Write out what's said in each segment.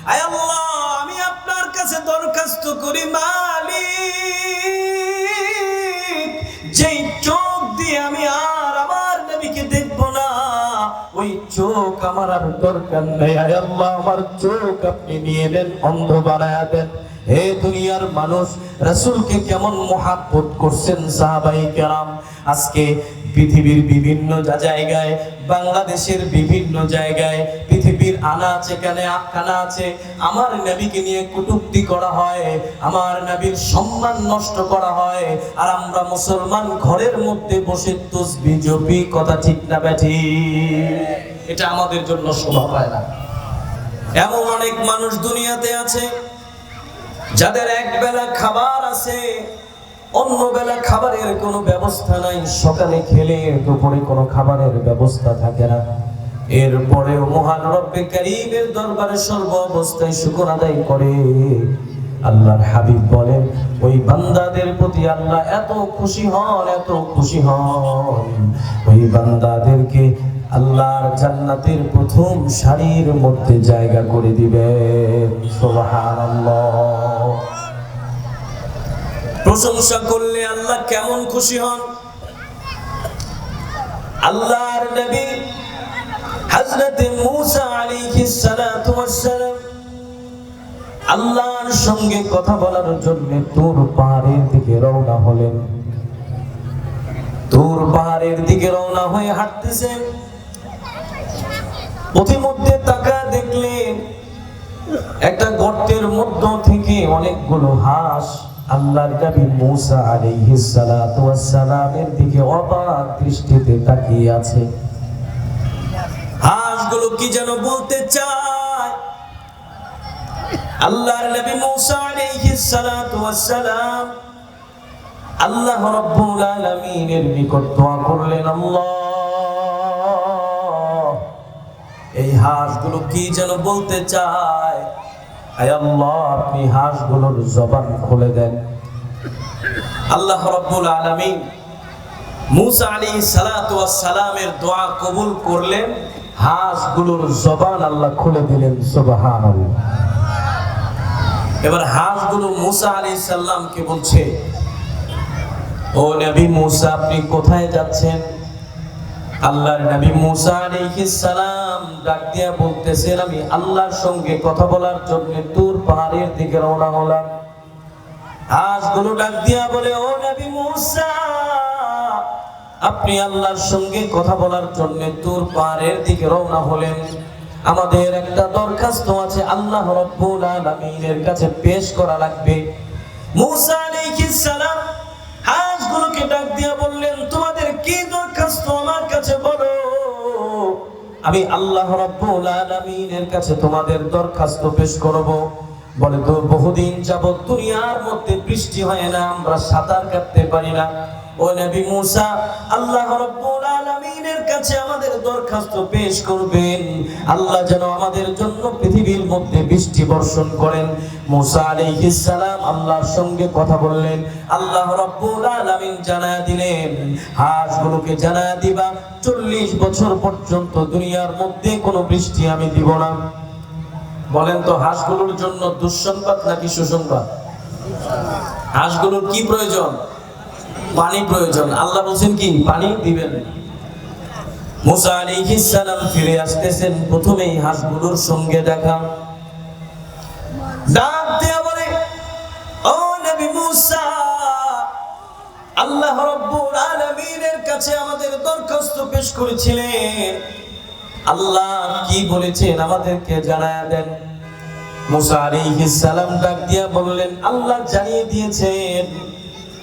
আয় আল্লাহ, আমি আপনার কাছে দরখাস্ত করি মালিক, যেই চোখ দিয়ে আমি আর আমার নবীকে দেখব না, ওই চোখ আমার আর দরকার নেই। আয় আল্লাহ, আমার চোখ আপনি নিয়ে নেন, অন্ধ বানায়া দেন। হে দুনিয়ার মানুষ, রাসূলকে কেমন মহব্বত করছেন সাহাবায়ে কেরাম। আজকে পৃথিবীর বিভিন্ন জায়গায়, বাংলাদেশের বিভিন্ন জায়গায়, পৃথিবীর আনাচে কানাচে আমার নবীকে নিয়ে কটূক্তি করা হয়, আমার নবীর সম্মান নষ্ট করা হয়। আর আমরা মুসলমান ঘরের মধ্যে বসে তাসবিহ জপি, কথা ঠিক না ব্যাঠি? এটা আমাদের জন্য শোভা পায় না। এমন অনেক মানুষ দুনিয়াতে আছে যাদের এক বেলা খাবার আছে, অন্য বেলা খাবারের কোনো ব্যবস্থা নাই। সকালে খেলে দুপুরে কোনো খাবারের ব্যবস্থা থাকে না। এরপরেও মহান রব্বে কারীমের দরবারে সর্ব অবস্থায় শুকর আদায় করে। আল্লাহর হাবিব বলেন, ওই বান্দাদের প্রতি আল্লাহ এত খুশি হন, এত খুশি হন, ওই বান্দাদেরকে আল্লাহর জান্নাতের প্রথম সারির মধ্যে জায়গা করে দিবেন। সুবহানাল্লাহ। প্রশংসা করলে আল্লাহ কেমন খুশি হন। আল্লাহর নবী হযরত মূসা আলাইহিস সালাতু ওয়াস সালাম আল্লাহর সঙ্গে কথা বলার জন্য তুর পাহাড়ের দিকে রওনা হলেন। তুর পাহাড়ের দিকে রওনা হয়ে হাঁটতেছেন। পথিমধ্যে তাকায় দেখলেন একটা গর্তের মধ্য থেকে অনেকগুলো হাঁস আল্লাহর নবী মূসা আলাইহিস সালাতু ওয়াস সালামের দিকে অবাক দৃষ্টিতে তাকিয়ে আছে। হাঁসগুলো কি যেন বলতে চায়। আল্লাহর নবী মূসা আলাইহিস সালাতু ওয়াস সালাম আল্লাহ রাব্বুল আলামিনের নিকট দোয়া করলেন, আল্লাহ, এই হাঁসগুলো কি যেন বলতে চায়। আয় আল্লাহ, আপনি হাঁসগুলোর জবান খুলে দেন। আল্লাহ রাব্বুল আলামিন মূসা আলাইহিস সালাতু ওয়াস সালামের দোয়া কবুল করলেন। হাঁসগুলোর জবান আল্লাহ খুলে দিলেন। সুবহানাল্লাহ। এবার হাঁসগুলো মূসা আলাইহিস সালামকে বলছে, ও নবী মূসা, আপনি কোথায় যাচ্ছেন? আল্লাহর নবী মূসা আলাইহিস সালাম ডাক দিয়ে বলতেছেন, আমি আল্লাহর সঙ্গে কথা বলার জন্য তুর পাহাড়ের দিকে রওনা হলাম। হাঁসগুলো ডাক দিয়া বলে, ও নবী মূসা, আপনি আল্লাহর সঙ্গে কথা বলার জন্য তুর পাহাড়ের দিকে রওনা হলেন, আমাদের একটা দরখাস্ত আছে, আল্লাহ রাব্বুল আলামিনের কাছে পেশ করা লাগবে। মূসা আলাইহিস সালাম হাঁসগুলোকে ডাক দিয়া বললেন, তোমাদের কি দরখাস্ত আমার কাছে বলো, আমি আল্লাহ রাব্বুল আলামিনের কাছে তোমাদের দরখাস্ত পেশ করব। বলে, তো বহুদিন যাবত দুনিয়ার মধ্যে বৃষ্টি হয় না, আমরা সাঁতার কাটতে পারি না। ও নবী মূসা, আল্লাহ রাব্বুল আলামিনের কাছে আমাদের দরখাস্ত পেশ করবেন, আল্লাহ যেন আমাদের জন্য পৃথিবীর মধ্যে বৃষ্টি বর্ষণ করেন। মূসা আলাইহিস সালাম আল্লাহর সঙ্গে কথা বললেন। আল্লাহ রাব্বুল আলামিন জানায়া দিলেন, হাঁসগুলোকে জানায়া দিবা 40 বছর পর্যন্ত দুনিয়ার মধ্যে কোনো বৃষ্টি আমি দিব না। বলেন তো, হাঁসগুলোর জন্য দুঃসংবাদ নাকি সুসংবাদ? হাঁসগুলোর কি প্রয়োজন? পানি প্রয়োজন। আল্লাহ বলছেন কি পানি দিবেন। মূসা আলাইহিস সালাম ফিরে আসতেছেন, প্রথমেই হাঁসগুলোর সঙ্গে দেখা। ডাক দিয়া বলে, ও নবী মূসা, আল্লাহ রাব্বুল আলামিনের কাছে আমাদের দরখাস্ত পেশ করেছিলেন, আল্লাহ কি বলেছেন আমাদেরকে জানায়া দেন। মূসা আলাইহিস সালাম ডাক দিয়া বললেন, আল্লাহ জানিয়ে দিয়েছেন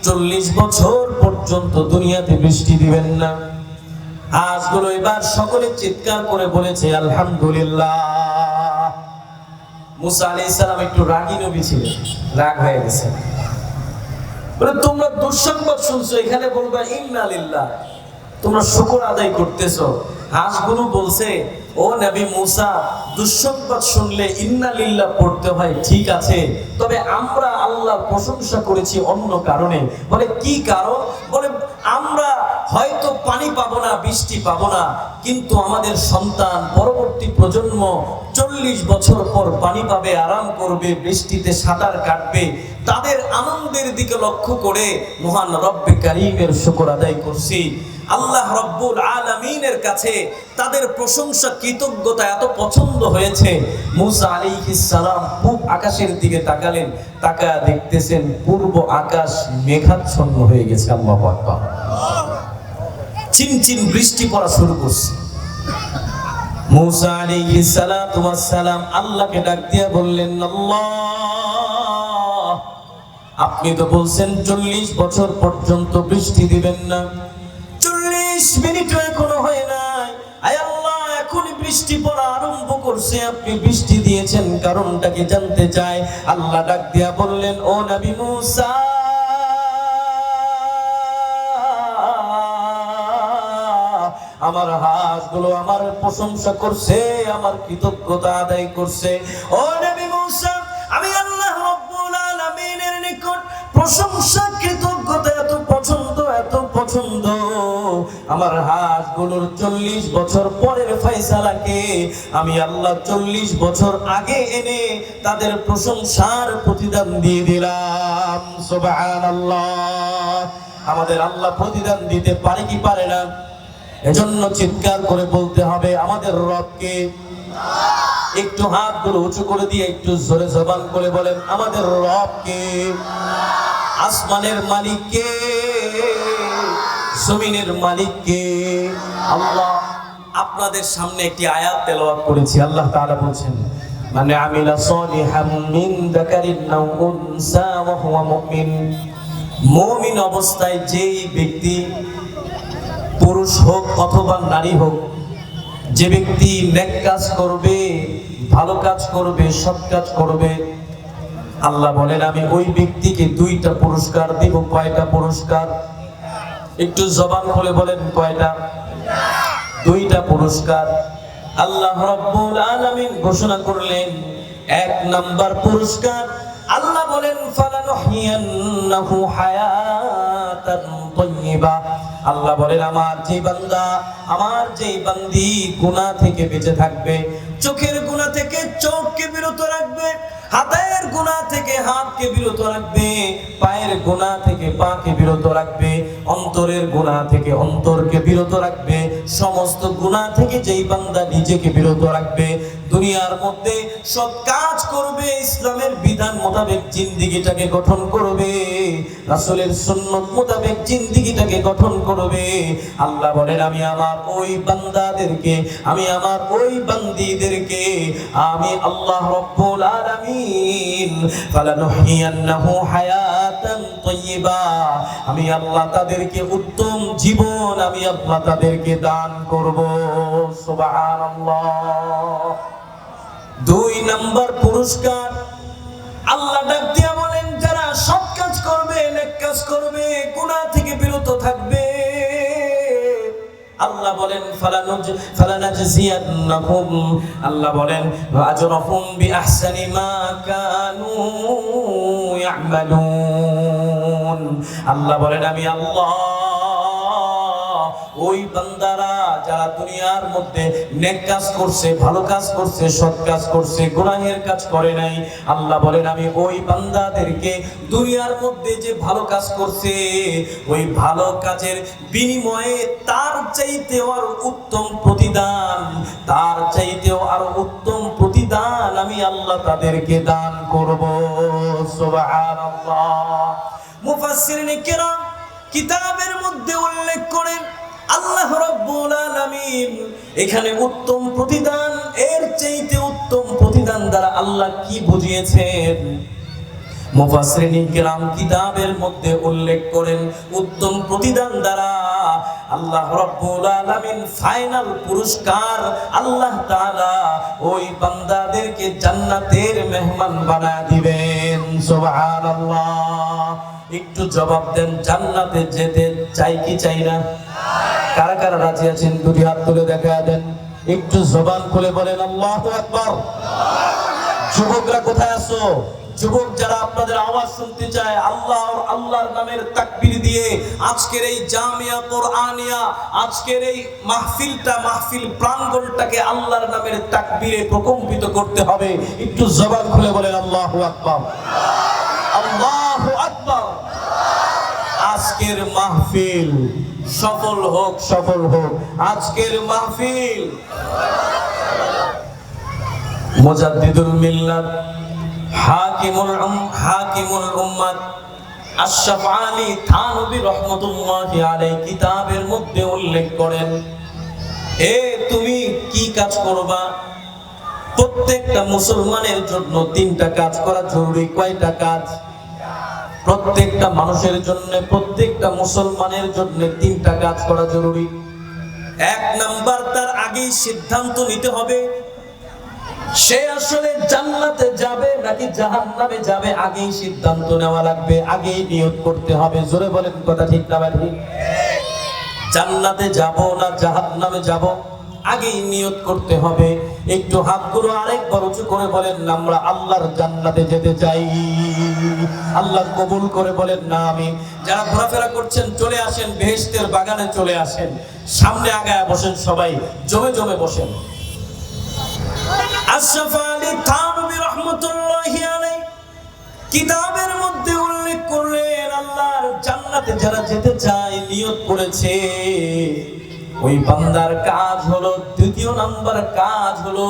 40 বছর পর্যন্ত দুনিয়াতে বৃষ্টি দিবেন না। হাঁসগুলো এবার সকলে চিৎকার করে বলেছে আলহামদুলিল্লাহ। মূসা আলাইহিস সালাম একটু রাগী নবী ছিলেন, রাগ হয়ে গেছে। বলে, তোমরা দুঃসংবাদ শুনছো, এখানে বলবা ইন্না লিল্লাহ, তোমরা শুকর আদায় করতেছো। হাঁসগুলো বলছে, ও নবী মূসা, দুঃসংবাদ শুনলে ইন্না লিল্লাহ পড়তে হয়, ঠিক আছে, তবে আমরা আল্লাহর প্রশংসা করেছি অন্য কারণে। বলে, কি কারণ? বলে, আমরা হয়তো পানি পাবো না, বৃষ্টি পাবো না, কিন্তু আমাদের সন্তান পরবর্তী প্রজন্ম 40 বছর পর পানি পাবে, আরাম করবে, বৃষ্টিতে সাঁতার কাটবে। তাদের আনন্দের দিকে লক্ষ্য করে মহান রব্বে কারীমের শুকর আদায় করছি। আল্লাহ রব্বুল আলামিনের কাছে তাদের প্রশংসা, কৃতজ্ঞতা এত পছন্দ হয়েছে। মূসা আলাইহিস সালাম পূব আকাশের দিকে তাকালেন, তাকায়া দেখতেছেন পূর্ব আকাশ মেঘাচ্ছন্ন হয়ে গেছে। আল্লাহু আকবার। চিনচিন বৃষ্টি পড়া শুরু করছে। মূসা আলাইহিস সালাতু ওয়াস সালাম আল্লাহকে ডাক দিয়ে বললেন, আল্লাহ, আপনি তো বলছেন 40 বছর পর্যন্ত বৃষ্টি দিবেন না, 40 মিনিটও এখনো হয় নাই। আয় আল্লাহ, এখনই বৃষ্টি পড়া আরম্ভ করছে, আপনি বৃষ্টি দিয়েছেন কারণটা কি জানতে চাই। আল্লাহ ডাক দিয়া বললেন, ও নবী মূসা, আমার হাঁসগুলো আমার প্রশংসা করছে, আমার কৃতজ্ঞতা আদায় করছে। ও নবী মূসা, আমি আল্লাহ রাব্বুল আলামিনের নিকট প্রশংসা, কৃতজ্ঞতা এত পছন্দ, এত পছন্দ, আমার হাঁসগুলোর 40 বছর পরের ফয়সালাকে আমি আল্লাহ 40 বছর আগে এনে তাদের প্রশংসার প্রতিদান দিয়ে দিলাম। সুবহানাল্লাহ। আমাদের আল্লাহ প্রতিদান দিতে পারে কি পারে না? এজন্য চিৎকার করে বলতে হবে আমাদের রবকে। একটু হাতগুলো উঁচু করে দিয়ে একটু জোরে জবান করে বলেন, আমাদের রবকে। আসমানের মালিক কে? জমিনের মালিক কে? আল্লাহ। আপনাদের সামনে একটি আয়াত তেলাওয়াত করেছি। আল্লাহ তাআলা বলেন, মানে আমিলা সলিহাম মিন যাকারিন আও উনসা ওয়া হুয়া মুমিন। মুমিন অবস্থায় যেই ব্যক্তি, পুরুষ হোক অথবা নারী হোক, যে ব্যক্তি নেক কাজ করবে, ভালো কাজ করবে, সৎ কাজ করবে, আল্লাহ বলেন আমি ওই ব্যক্তিকে 2টা পুরস্কার দিব। কয়টা পুরস্কার? একটু জবান খুলে বলেন, কয়টা? 2টা পুরস্কার। আল্লাহ রাব্বুল আলামিন ঘোষণা করলেন 1 নাম্বার পুরস্কার, আল্লাহ বলেন ফালানুহিয়ান্নাহু হায়াতান তাইয়্যিবা। আল্লাহ বলেন আমার যে বান্দা, আমার যে বান্দি গুনাহ থেকে বেঁচে থাকবে, চোখের গুনাহ থেকে চোখকে বিরত রাখবে, হাতের গুনাহ থেকে হাতকে বিরত রাখবে, পায়ের গুনাহ থেকে পাকে বিরত রাখবে, অন্তরের গুনাহ থেকে অন্তরকে বিরত রাখবে, সমস্ত গুনাহ থেকে যেই বান্দা নিজেকে বিরত রাখবে, দুনিয়ার মধ্যে সৎ কাজ করবে, ইসলামের বিধান মোতাবেক জিন্দেগিটাকে গঠন করবে, রাসূলের সুন্নাত মোতাবেক জিন্দেগিটাকে গঠন করবে, আল্লাহ বলেন আমি আমার ওই বান্দাদেরকে, আমি আমার ওই বান্দীদেরকে, আমি আল্লাহ রাব্বুল আলামিন ফালানুহিয়ান্নাহু হায়াতান তাইয়্যিবা, আমি আল্লাহ তাদেরকে উত্তম জীবন আমি আল্লাহ তাদেরকে দান করব। সুবহানাল্লাহ। 2 নাম্বার পুরস্কার, আল্লাহ ডাক দিয়া বলেন যারা সৎ কাজ করবে, নেক কাজ করবে, গুনাহ থেকে বিরত থাকবে, আল্লাহ বলেন ফালানাজজিয়ান্নাহুম, আল্লাহ বলেন আজরাহুম বিআহসানি মা কানু ইয়ামালুন। আল্লাহ বলেন আমি আল্লাহ ওই বান্দারা যারা দুনিয়ার মধ্যে নেক কাজ করছে, ভালো কাজ করছে, সৎ কাজ করছে, গুনাহের কাজ করে নাই, আল্লাহ বলেন আমি ওই বান্দাদেরকে দুনিয়ার মধ্যে যে ভালো কাজ করছে, ওই ভালো কাজের বিনিময়ে তার চাইতেও আরো উত্তম প্রতিদান, তার চাইতেও আরো উত্তম প্রতিদান আমি আল্লাহ তাদেরকে দান করব। সুবহানাল্লাহ। মুফাসসিরিন কিরাম কিতাবের মধ্যে উল্লেখ করেন আল্লাহ রাব্বুল আলামিন এখানে উত্তম প্রতিদান, এর চাইতে উত্তম প্রতিদান দ্বারা আল্লাহ কি বুঝিয়েছেন? মুফাসসিরিন কিরাম কিতাবের মধ্যে উল্লেখ করেন উত্তম প্রতিদান দ্বারা আল্লাহ রাব্বুল আলামিন ফাইনাল পুরস্কার আল্লাহ তাআলা ওই বান্দাদেরকে জান্নাতের মেহমান বানায় দিবেন। সুবহানাল্লাহ। একটু জবাব দেন, জান্নাতে যেতে চাই কি চাই না? কারা কারা রাজি আছেন 2 হাত তুলে দেখা দেন, একটু জবান খুলে বলেন আল্লাহু আকবার। যুবকরা কোথায় আছো? যুবক যারা আপনাদের আওয়াজ শুনতে চায়, আল্লাহর নামের তাকবীর দিয়ে আজকের এই জামিয়া কোরআনিয়া, আজকের এই মাহফিল প্রাঙ্গণটাকে আল্লাহর নামের তাকবীরে প্রকম্পিত করতে হবে। একটু জবান খুলে বলেন আল্লাহু আকবার, আল্লাহু আকবার। আজকের মাহফিল সফল হোক, সফল হোক আজকের মাহফিল। মুজাদ্দিদুল মিল্লাত হাকিমুল উম্মাত আশরাফ আলী থানভী রাহমাতুল্লাহি আলাইহি কিতাবের মধ্যে উল্লেখ করেন, তুমি কি কাজ করবা? প্রত্যেকটা মুসলমানের জন্য তিনটা কাজ করা জরুরি। কয়টা কাজ? প্রত্যেকটা মানুষের জন্য, প্রত্যেকটা মুসলমানের জন্য তিনটা কাজ করা জরুরি। এক নাম্বার, তার আগেই সিদ্ধান্ত নিতে হবে সে আসলে জান্নাতে যাবে নাকি জাহান্নামে যাবে। আগেই সিদ্ধান্ত নেওয়া লাগবে, আগেই নিয়ত করতে হবে। জোরে বলেন কথা ঠিক না ঠিক? জান্নাতে যাব না জাহান্নামে যাব, আগেই নিয়ত করতে হবে। একটু হাতগুলো আরেকবার উঁচু করে বলেন, আমরা আল্লাহর জান্নাতে যেতে চাই। আল্লাহ কবুল করে বলেন না আমি। যারা ঘোরাফেরা করছেন চলে আসেন, বেহেশতের বাগানে চলে আসেন, সামনে আগায় বসেন, সবাই জমে জমে বসেন। আশরাফ আলী থানভী রাহমাতুল্লাহি আলাইহি কিতাবের মধ্যে উল্লেখ করলেন, আল্লাহর জান্নাতে যারা যেতে চায় নিয়ত করেছে, ওই বান্দার কাজ হলো, দ্বিতীয় নাম্বার কাজ হলো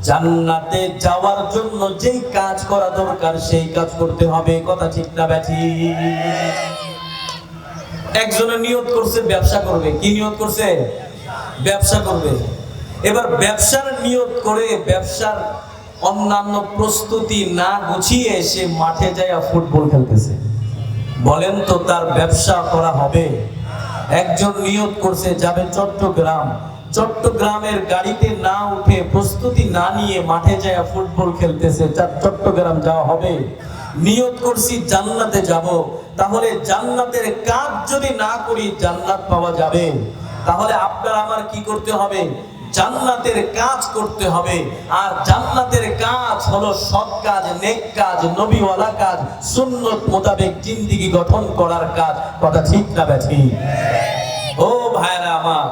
জান্নাতে যাওয়ার জন্য যেই কাজ করা দরকার সেই কাজ করতে হবে। কথা ঠিক না ব্যাঠিক? একজনে নিয়ত করছে ব্যবসা করবে। কি নিয়ত করছে? ব্যবসা করবে। এবার ব্যবসার নিয়ত করে ব্যবসার অন্যান্য প্রস্তুতি না গুছিয়ে সে মাঠে যায় ফুটবল খেলতেছে। বলেন তো তার ব্যবসা করা হবে? একজন নিয়ত করছে যাবে চট্টগ্রাম, চট্টগ্রামের গাড়িতে না উঠে প্রস্তুতি না নিয়ে মাঠে যায় ফুটবল খেলতেছে, চট্টগ্রাম যাওয়া হবে? নিয়ত করছি জান্নাতে যাব, তাহলে জান্নাতের কাজ যদি না করি জান্নাত পাওয়া যাবে? তাহলে আপনার আমার কি করতে হবে? জান্নাতের কাজ করতে হবে। আর জান্নাতের কাজ হলো সৎ কাজ, নেক কাজ, নবীওয়ালা কাজ, সুন্নত মোতাবেক জিন্দেগি গঠন করার কাজ। কথা ঠিক না ব্যাঠি? ও ভাইরা আমার,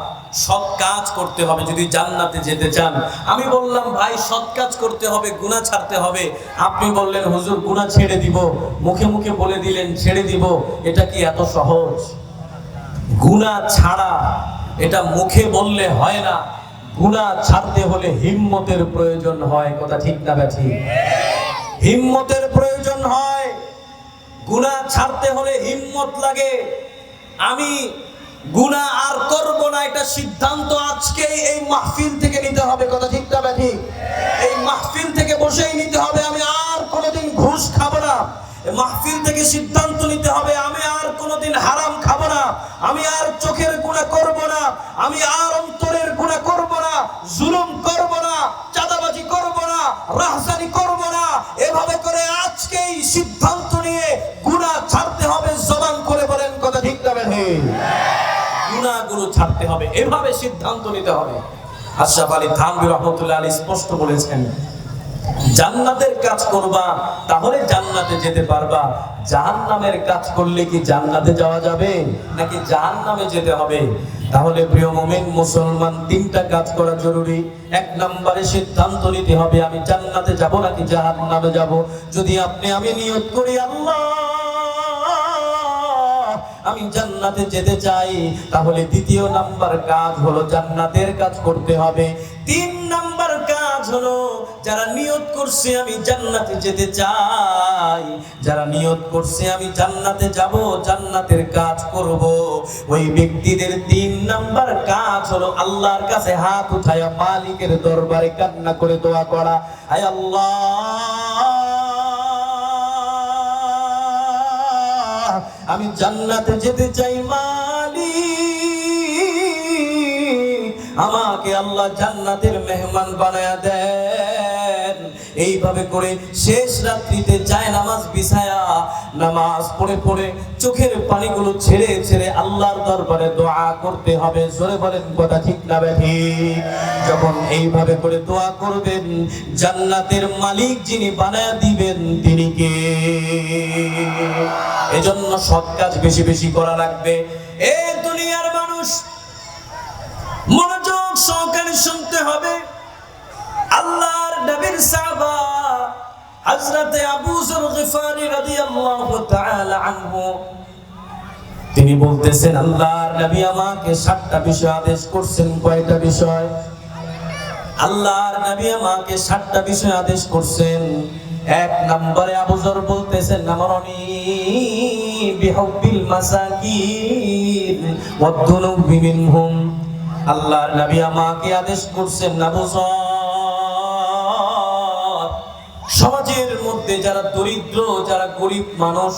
সৎ কাজ করতে হবে যদি জান্নাতে যেতে চান। আমি বললাম ভাই সৎ কাজ করতে হবে, গুনাহ ছাড়তে হবে। আপনি বললেন হুজুর গুনাহ ছেড়ে দিব, মুখে মুখে বলে দিলেন ছেড়ে দিব। এটা কি এত সহজ? গুনাহ ছাড়া এটা মুখে বললে হয় না, গুনাহ ছাড়তে হলে হিম্মতের প্রয়োজন হয়। কথা ঠিক না ব্যাঠি? হিম্মতের প্রয়োজন হয়। গুনাহ ছাড়তে হলে হিম্মত লাগে। আমি গুনাহ আর করব না, এটা সিদ্ধান্ত আজকে এই মাহফিল থেকে নিতে হবে। কথা ঠিক না ব্যাঠি? এই মাহফিল থেকে বসেই নিতে হবে, আমি আর কোনোদিন ঘুষ খাবো না। মাহফিল থেকে সিদ্ধান্ত নিতে হবে, আমি আর কোনোদিন হারাম খাবো না, আমি আর চোখের গুনাহ করব না, আমি আর অন্তরের গুনাহ করব না, জুলুম করব না, চাঁদাবাজি করব না, রাহজানি করব না। এভাবে করে আজকেই সিদ্ধান্ত নিয়ে গুনাহ ছাড়তে হবে। জবান করে বলেন কথা ঠিক না ব্যাঠি? গুনাহগুলো ছাড়তে হবে, এভাবে সিদ্ধান্ত নিতে হবে। আশরাফ আলী থানভী রাহমাতুল্লাহি আলাইহি স্পষ্ট বলেছেন, জান্নাতের কাজ করবা তাহলে জান্নাতে যেতে পারবা। জাহান্নামের কাজ করলে কি জান্নাতে যাওয়া যাবে নাকি জাহান্নামে যেতে হবে? তাহলে প্রিয় মুমিন মুসলমান, তিনটা কাজ করা জরুরি। এক নম্বরে সিদ্ধান্ত নিতে হবে আমি জান্নাতে যাব নাকি জাহান্নামে যাব। যদি আমি নিয়ত করি আল্লাহ আমি জান্নাতে যেতে চাই, তাহলে দ্বিতীয় নাম্বার কাজ হলো জান্নাতের কাজ করতে হবে। তিন নাম্বার কাজ হলো যারা নিয়ত করছে আমি জান্নাতে যেতে চাই, যারা নিয়ত করছে আমি জান্নাতে যাব, জান্নাতের কাজ করব, ওই ব্যক্তিদের তিন নাম্বার কাজ হলো আল্লাহর কাছে হাত উঠায়া মালিকের দরবারে কান্না করে দোয়া করা, আয় আল্লাহ আমি জান্নাতে যেতে চাই, মালিক আমাকে আল্লাহ জান্নাতের মেহমান বানায়া দেন। এইভাবে করে শেষ রাত্রিতে যায় নামাজ বিছায়া নামাজ পড়ে পড়ে চোখের পানিগুলো ছেড়ে ছেড়ে আল্লাহর দরবারে দোয়া করতে হবে। জোরে বলেন কথা ঠিক না ঠিক? যখন এইভাবে করে দোয়া করবেন, জান্নাতের মালিক যিনি বানায়া দিবেন তিনি কে? এজন্য সৎ কাজ বেশি বেশি করা লাগবে। এই দুনিয়ার মানুষ মনোযোগ সহকারে শুনতে হবে। আল্লাহর নবীর সাহাবা হযরতে আবু যর গিফারি রাদিয়াল্লাহু তাআলা আনহু তিনি বলতেছেন, আল্লাহর নবী আমাকে 7টা বিষয় আদেশ করছেন। কয়টা বিষয়? আল্লাহর নবী আমাকে 7টা বিষয় আদেশ করছেন। 1 নম্বরে আবু যর বলতেছেন, আমারনি বিহুব্বিল মাসাকিন ওয়াদ-দুনুবি মিনহুম। আল্লাহর নবী আমাকে আদেশ করছেন, আবু যর, সমাজের মধ্যে যারা দরিদ্র, যারা গরিব মানুষ,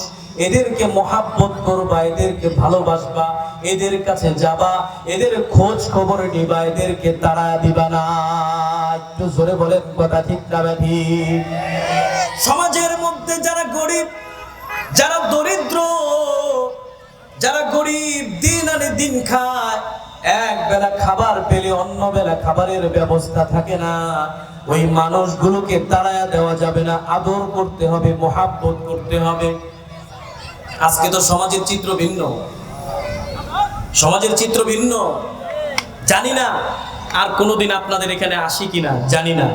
এদেরকে মহাব্বত করবা, এদেরকে ভালোবাসবা, এদের কাছে যাবা, এদের খোঁজ খবর নিবা, এদেরকে তাড়া দিবা না। একটু জোরে বলেন কথা ঠিক না ঠিক? সমাজের মধ্যে যারা গরিব, যারা দরিদ্র, যারা গরিব, দিন আনে দিন খায়, এক বেলা খাবার পেলে অন্য বেলা খাবারের ব্যবস্থা থাকে না, ওই মানুষগুলোকে তাড়ায়া দেওয়া যাবে না, আদর করতে হবে, মহাব্বত করতে হবে। আজকে তো সমাজের চিত্র ভিন্ন, সমাজের চিত্র ভিন্ন। জানি না আর কোনোদিন আপনাদের এখানে আসি কিনা, জানি না।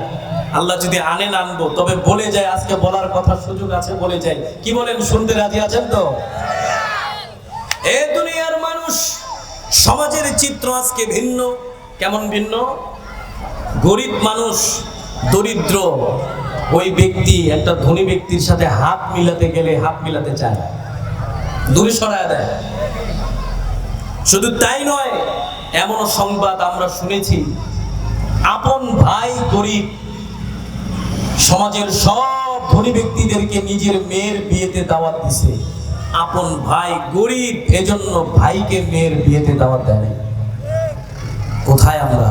আল্লাহ যদি আনেন আনবো, তবে বলে যায়, আজকে বলার কথা সুযোগ আছে, বলে যাই। কি বলেন? শুনতে রাজি আছেন তো? এ দুনিয়ার মানুষ, সমাজের চিত্র আজকে ভিন্ন। কেমন ভিন্ন? গরিব মানুষ, দরিদ্র, ওই ব্যক্তি একটা ধনী ব্যক্তির সাথে হাত মিলাতে গেলে হাত মিলাতে চায় না, দূরে সরায় দেয়। শুধু তাই নয়, এমন সংবাদ আমরা শুনেছি, আপন ভাই গরিব, সমাজের সব ধনী ব্যক্তিদেরকে নিজের মেয়ের বিয়েতে দাওয়াত দিছে। আপন ভাই গরিব, এজন্য ভাইকে মেয়ের বিয়েতে দাওয়াত দেয় নাই। কোথায় আমরা?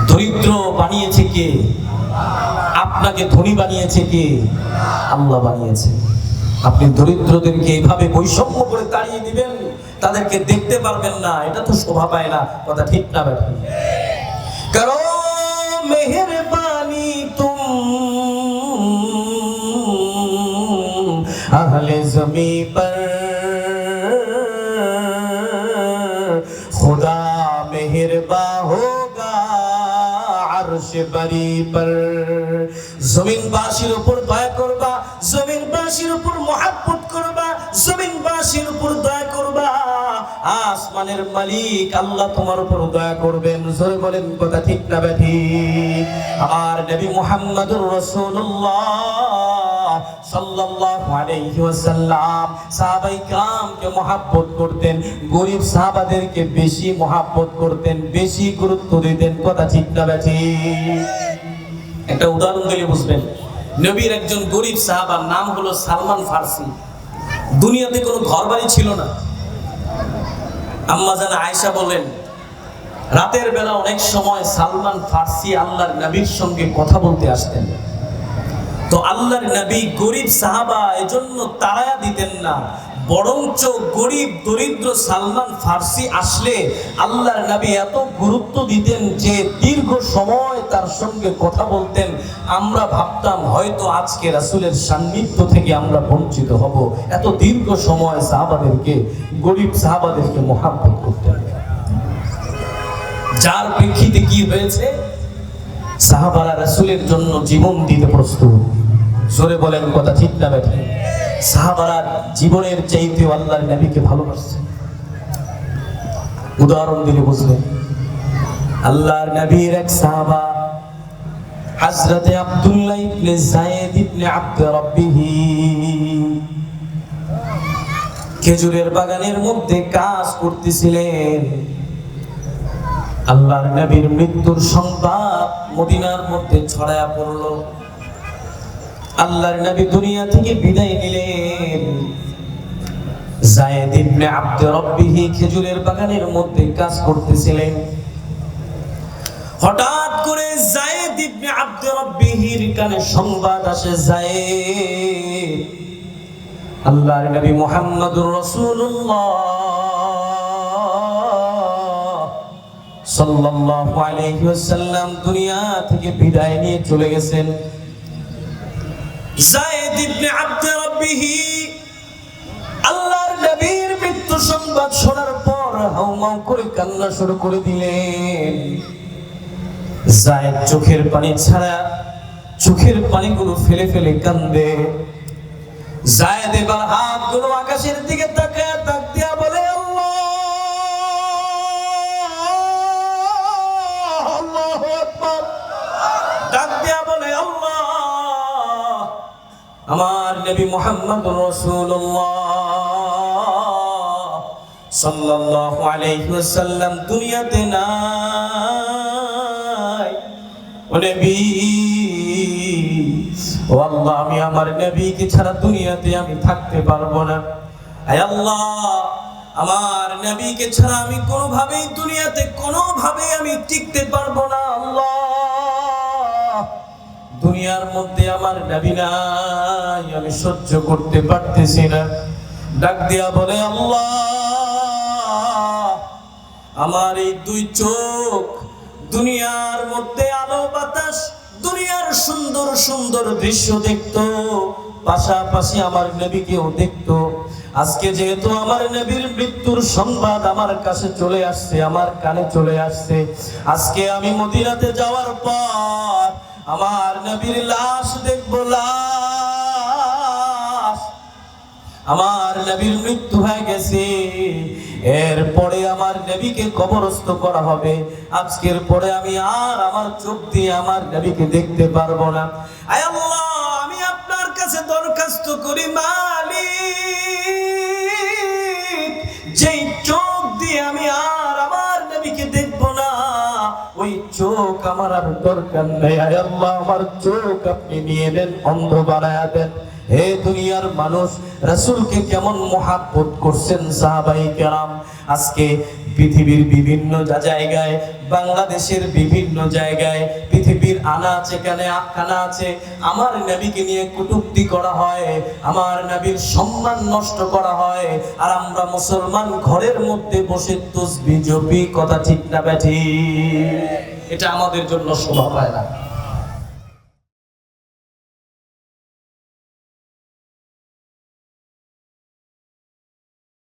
দরিদ্র বানিয়েছে কে? আপনাকে ধনী বানিয়েছে কে? আল্লাহ বানিয়েছে। আপনি দরিদ্রদেরকে এইভাবে বৈষম্য করে তাড়িয়ে দিবেন, তাদেরকে দেখতে পারবেন না, এটা তো শোভা পায় না। কথা ঠিক না বেঠিক? করো মেহেরবানি তুম আহলে জমি পর, खुदा मेहरबा होगा अर्श बरी पर। জমিনবাসীর উপর দয়া করবা, জমিনবাসীর উপর মহব্বত করবা, জমিনবাসীর উপর দয়া করবা, আসমানের মালিক আল্লাহ তোমার উপর দয়া করবেন। জোরে বলেন কথা ঠিক না বেঠিক? আমার নবী মুহাম্মদুর রাসূলুল্লাহ সাল্লাল্লাহু আলাইহি ওয়াসাল্লাম সাহাবায়ে কিরামকে মহব্বত করতেন, গরিব সাহাবাদেরকে বেশি মহব্বত করতেন, বেশি গুরুত্ব দিতেন। কথা ঠিক না বেঠিক? একটা উদাহরণ দিলে বুঝবেন। নবীর একজন গরিব সাহাবার নাম হলো সালমান ফারসি। দুনিয়াতে কোনো ঘরবাড়ি ছিল না। আম্মা জান আয়েশা বলেন, রাতের বেলা অনেক সময় সালমান ফারসি আল্লাহর নবীর সঙ্গে কথা বলতে আসতেন। তো আল্লাহর নবী গরিব সাহাবা, এজন্য তাড়ায়া দিতেন না, বরঞ্চ গরিব দরিদ্র সালমান ফারসি আসলে আল্লাহর নবী এত গুরুত্ব দিতেন যে দীর্ঘ সময় তার সঙ্গে কথা বলতেন। আমরা ভাবতাম হয়তো আজকে রাসূলের সান্নিধ্য থেকে আমরা বঞ্চিত হব। এত দীর্ঘ সময় সাহাবাদেরকে, গরিব সাহাবাদেরকে মহব্বত করতেন। যার প্রেক্ষিতে কি হয়েছে? সাহাবারা রাসূলের জন্য জীবন দিতে প্রস্তুত। জোরে বলেন কথা ঠিক না বেঠিক? সাহাবারা জীবনের চাইতে আল্লাহর নবীকে ভালোবাসছেন। উদাহরণ দিলে বুঝলেন। আল্লাহর নবীর এক সাহাবা হযরতে আব্দুল্লাহ ইবনে যায়েদ ইবনে আব্দ রাব্বিহি খেজুরের বাগানের মধ্যে কাজ করতেছিলেন। আল্লাহর নবীর মৃত্যুর সংবাদ মদিনার মধ্যে ছড়ায়া পড়ল। আল্লাহর নবী দুনিয়া থেকে বিদায় নিলেন। যায়েদ ইবনে আব্দ রাব্বিহি খেজুরের বাগানের মধ্যে কাজ করতেছিলেন। হঠাৎ করে যায়েদ ইবনে ইবনে আব্দ রাব্বিহির কানে সংবাদ আসে যায়েদ আল্লাহর নবী মুহাম্মদুর রাসূলুল্লাহ সাল্লাল্লাহু আলাইহি ওয়াসাল্লাম দুনিয়া থেকে বিদায় নিয়ে চলে গেছেন। যায়েদ ইবনে আব্দ রাব্বিহি আল্লাহর নবীর মৃত্যু সংবাদ শোনার পর হাউমাউ করে কান্না শুরু করে দিলেন। যায়েদ চোখের পানি ছাড়া চোখের পানিগুলো ফেলে ফেলে কান্দে। যায়েদ এবার হাতগুলো আকাশের দিকে তাকায় তাক দিয়া বলে আল্লাহ, আল্লাহু আকবার। ডাক দিয়া বলে আল্লাহ, আমার নবী মুহাম্মদুর রাসূলুল্লাহ সাল্লাল্লাহু আলাইহি ওয়াসাল্লাম দুনিয়াতে নাই। ও নবী, ও আল্লাহ, আমি আমার নবীকে ছাড়া দুনিয়াতে আমি থাকতে পারবো না। আয় আল্লাহ, আমার নবীকে ছাড়া আমি কোনোভাবেই দুনিয়াতে কোনোভাবেই আমি টিকতে পারবো না। আল্লাহ, দুনিয়ার মধ্যে আমার নবী নাই, আমি সহ্য করতে পারতেছি না। ডাক দিয়া বলে আল্লাহ, আমার এই দুই চোখ দুনিয়ার মধ্যে আলো বাতাস, দুনিয়ার সুন্দর সুন্দর দৃশ্য দেখতো, পাশাপাশি আমার নবীকেও দেখতো। আজকে যেহেতু আমার নবীর মৃত্যুর সংবাদ আমার কাছে চলে আসছে, আমার কানে চলে আসছে, আজকে আমি মদিনাতে যাওয়ার পর আমার নবীর লাশ দেখবো, লাশ। আমার নবীর মৃত্যু হয়ে গেছে, এরপরে আমার নবীকে কবরস্থ করা হবে। আজকের পরে আমি আর আমার চোখ দিয়ে আমার নবীকে দেখতে পারবো না। আয় আল্লাহ, আমি আপনার কাছে দরখাস্ত করি মালিক, যেই চোখ দিয়ে আমি আর আমার নবীকে দেখবো না, ওই চোখ আমার আর দরকার নেই। আয় আল্লাহ, আমার চোখ আপনি নিয়ে নেন, অন্ধ বানায়া দেন। হে দুনিয়ার মানুষ, রাসূলকে কেমন মহব্বত করছেন সাহাবায়ে কেরাম। আজকে পৃথিবীর বিভিন্ন জায়গায়, বাংলাদেশের বিভিন্ন জায়গায়, পৃথিবীর আনাচে কানাচে আমার নবীকে নিয়ে কটূক্তি করা হয়, আমার নবীর সম্মান নষ্ট করা হয়, আর আমরা মুসলমান ঘরের মধ্যে বসে তাসবিহ জপি। কথা ঠিক না ব্যাঠি? এটা আমাদের জন্য শোভা পায় না।